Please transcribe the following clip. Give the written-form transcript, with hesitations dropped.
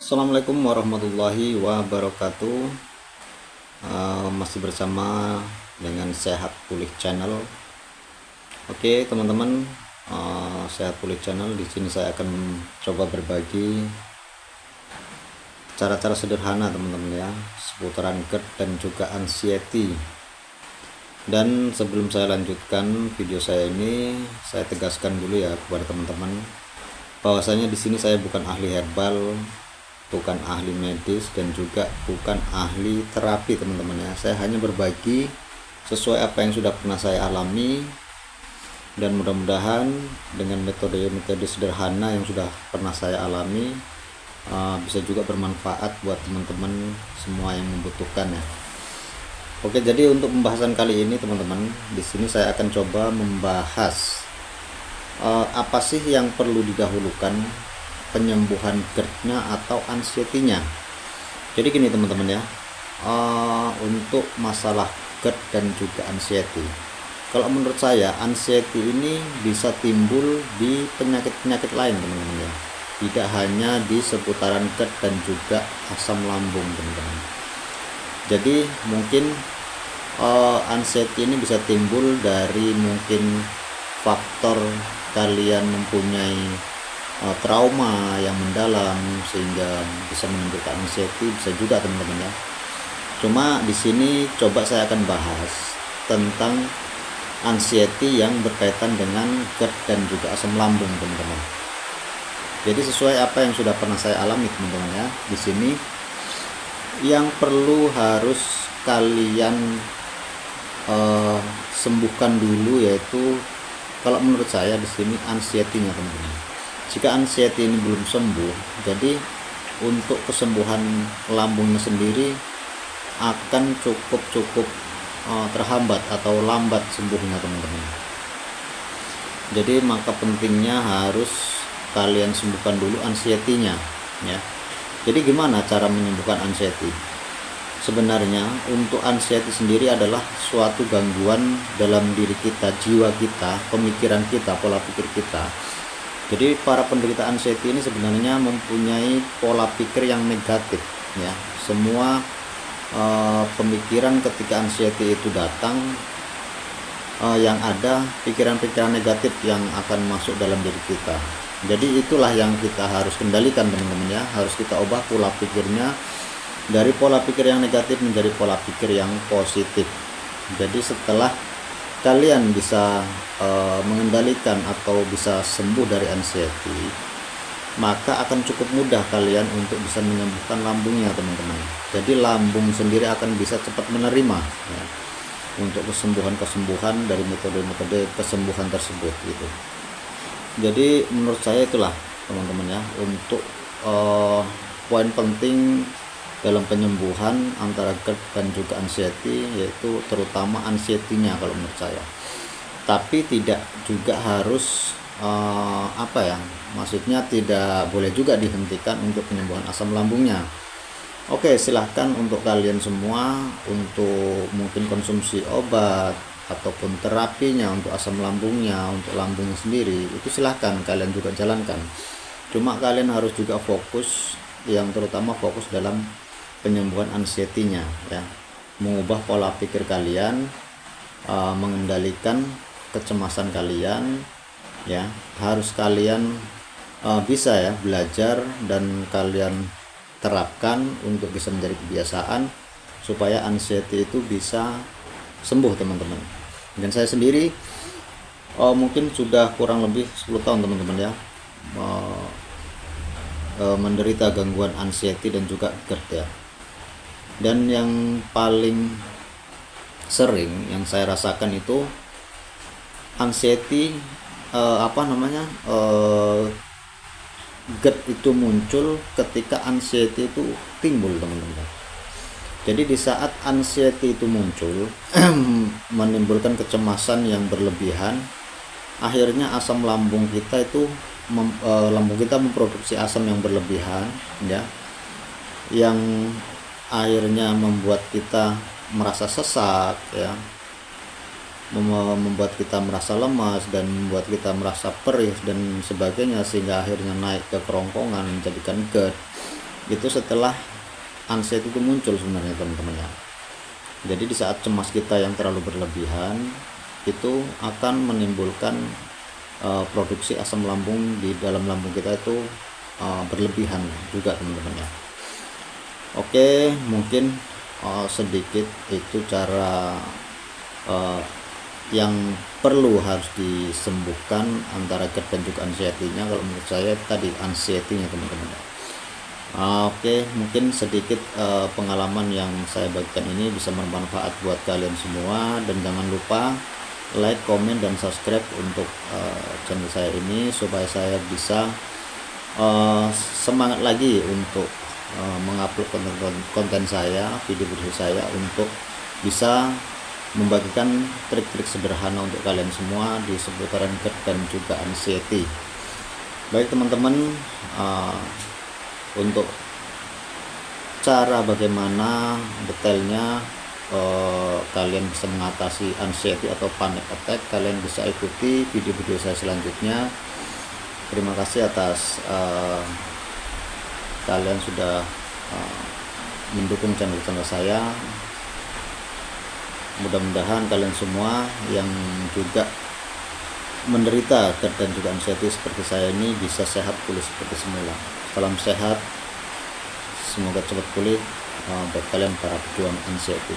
Assalamualaikum warahmatullahi wabarakatuh. Masih bersama dengan Sehat Pulih Channel. Oke teman-teman, Sehat Pulih Channel di sini saya akan coba berbagi cara-cara sederhana teman-teman ya, seputaran GERD dan juga anxiety. Dan sebelum saya lanjutkan video saya ini, saya tegaskan dulu ya kepada teman-teman bahwasanya di sini saya bukan ahli herbal, bukan ahli medis, dan juga bukan ahli terapi teman-teman ya. Saya hanya berbagi sesuai apa yang sudah pernah saya alami, dan mudah-mudahan dengan metode-metode sederhana yang sudah pernah saya alami bisa juga bermanfaat buat teman-teman semua yang membutuhkan ya. Oke, jadi untuk pembahasan kali ini teman-teman, di sini saya akan coba membahas apa sih yang perlu didahulukan, penyembuhan GERD-nya atau anxiety-nya. Jadi gini teman-teman ya, untuk masalah GERD dan juga anxiety, kalau menurut saya anxiety ini bisa timbul di penyakit-penyakit lain teman-teman ya, tidak hanya di seputaran GERD dan juga asam lambung teman-teman. Jadi mungkin anxiety ini bisa timbul dari mungkin faktor kalian mempunyai trauma yang mendalam sehingga bisa menimbulkan anxiety, bisa juga teman-teman ya. Cuma di sini coba saya akan bahas tentang anxiety yang berkaitan dengan GERD dan juga asam lambung teman-teman. Jadi sesuai apa yang sudah pernah saya alami teman-teman ya, di sini yang perlu harus kalian sembuhkan dulu yaitu, kalau menurut saya di sini anxiety-nya teman-teman. Jika anxiety ini belum sembuh, jadi untuk kesembuhan lambungnya sendiri akan cukup terhambat atau lambat sembuhnya teman-teman. Jadi maka pentingnya harus kalian sembuhkan dulu anxiety-nya ya. Jadi gimana cara menyembuhkan anxiety? Sebenarnya untuk anxiety sendiri adalah suatu gangguan dalam diri kita, jiwa kita, pemikiran kita, pola pikir kita. Jadi para penderita anxiety ini sebenarnya mempunyai pola pikir yang negatif ya. Semua pemikiran ketika anxiety itu datang, yang ada pikiran-pikiran negatif yang akan masuk dalam diri kita. Jadi itulah yang kita harus kendalikan teman-teman ya, harus kita ubah pola pikirnya dari pola pikir yang negatif menjadi pola pikir yang positif. Jadi setelah kalian bisa mengendalikan atau bisa sembuh dari anxiety, maka akan cukup mudah kalian untuk bisa menyembuhkan lambungnya teman-teman. Jadi lambung sendiri akan bisa cepat menerima ya, untuk kesembuhan dari metode-metode kesembuhan tersebut gitu. Jadi menurut saya itulah teman-teman ya, untuk poin penting dalam penyembuhan antara GERD dan juga anxiety, yaitu terutama anxiety-nya kalau menurut saya. Tapi tidak juga harus maksudnya tidak boleh juga dihentikan untuk penyembuhan asam lambungnya. Oke, silahkan untuk kalian semua untuk mungkin konsumsi obat ataupun terapinya untuk asam lambungnya, untuk lambungnya sendiri, itu silahkan kalian juga jalankan. Cuma kalian harus juga fokus, yang terutama fokus dalam penyembuhan anxiety-nya ya, mengubah pola pikir kalian, mengendalikan kecemasan kalian ya. Harus kalian bisa ya belajar dan kalian terapkan untuk bisa menjadi kebiasaan supaya anxiety itu bisa sembuh teman-teman. Dan saya sendiri mungkin sudah kurang lebih 10 tahun teman-teman ya menderita gangguan anxiety dan juga GERD ya. Dan yang paling sering yang saya rasakan itu anxiety GERD itu muncul ketika anxiety itu timbul teman-teman. Jadi di saat anxiety itu muncul menimbulkan kecemasan yang berlebihan, akhirnya asam lambung kita itu lambung kita memproduksi asam yang berlebihan ya, yang akhirnya membuat kita merasa sesak ya, membuat kita merasa lemas dan membuat kita merasa perih dan sebagainya, sehingga akhirnya naik ke kerongkongan menjadikan GERD. itu setelah anxiety itu muncul sebenarnya teman-teman ya. Jadi di saat cemas kita yang terlalu berlebihan itu akan menimbulkan produksi asam lambung di dalam lambung kita itu berlebihan juga teman-teman ya. Oke, mungkin sedikit itu cara yang perlu harus disembuhkan antara GERD dan juga anxiety-nya. Kalau menurut saya tadi anxiety-nya teman-teman. Oke, mungkin sedikit pengalaman yang saya bagikan ini bisa bermanfaat buat kalian semua, dan jangan lupa like, komen, dan subscribe untuk channel saya ini supaya saya bisa semangat lagi untuk mengupload konten saya, video-video saya, untuk bisa membagikan trik-trik sederhana untuk kalian semua di seputaran GERD dan juga anxiety. Baik teman-teman, untuk cara bagaimana detailnya kalian bisa mengatasi anxiety atau panic attack, kalian bisa ikuti video-video saya selanjutnya. Terima kasih atas kalian sudah mendukung channel saya. Mudah-mudahan kalian semua yang juga menderita GERD dan juga anxiety seperti saya ini bisa sehat pulih seperti semula. Salam sehat, semoga cepat pulih buat kalian para pejuang anxiety.